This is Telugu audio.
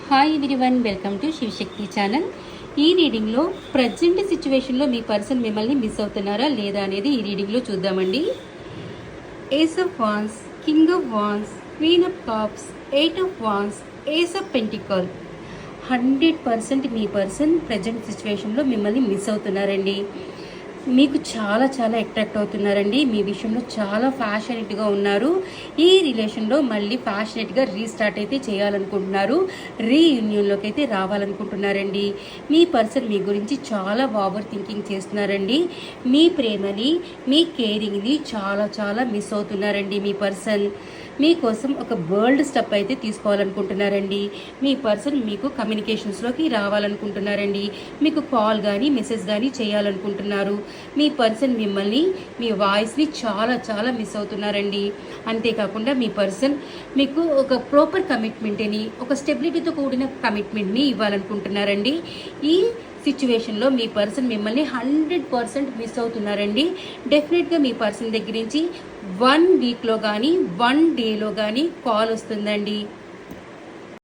Hi everyone, welcome to Shivashakti channel. ఈ రీడింగ్లో ప్రజెంట్ సిచ్యువేషన్లో మీ పర్సన్ మిమ్మల్ని మిస్ అవుతున్నారా లేదా అనేది ఈ రీడింగ్లో చూద్దామండి. Ace of wands, king of wands, queen of cups, eight of wands, ace of pentacle. 100% మీ పర్సన్ ప్రజెంట్ సిచ్యువేషన్లో మిమ్మల్ని మిస్ అవుతున్నారండి. మీకు చాలా అట్రాక్ట్ అవుతున్నారండి. మీ విషయంలో చాలా ప్యాషనేట్గా ఉన్నారు. ఈ రిలేషన్లో మళ్ళీ ప్యాషనేట్గా రీస్టార్ట్ అయితే చేయాలనుకుంటున్నారు. రీయూనియన్లోకి అయితే రావాలనుకుంటున్నారండి. మీ పర్సన్ మీ గురించి చాలా ఓవర్ థింకింగ్ చేస్తున్నారండి. మీ ప్రేమని, మీ కేరింగ్ని చాలా మిస్ అవుతున్నారండి. మీ పర్సన్ మీకోసం ఒక బోల్డ్ స్టెప్ అయితే తీసుకోవాలనుకుంటున్నారండి. మీ పర్సన్ మీకు కమ్యూనికేషన్స్లోకి రావాలనుకుంటున్నారండి. మీకు కాల్ కానీ మెసేజ్ కానీ చేయాలనుకుంటున్నారు. మీ పర్సన్ మిమ్మల్ని, మీ వాయిస్ని చాలా మిస్ అవుతున్నారండి. అంతేకాకుండా మీ పర్సన్ మీకు ఒక ప్రాపర్ కమిట్మెంట్ని, ఒక స్టెబిలిటీతో కూడిన కమిట్మెంట్ని ఇవ్వాలనుకుంటున్నారండి. ఈ సిచ్యువేషన్లో మీ పర్సన్ మిమ్మల్ని 100% మిస్ అవుతున్నారండి. డెఫినెట్గా మీ పర్సన్ దగ్గర నుంచి 1 వీక్లో కానీ 1 డేలో కానీ కాల్ వస్తుందండి.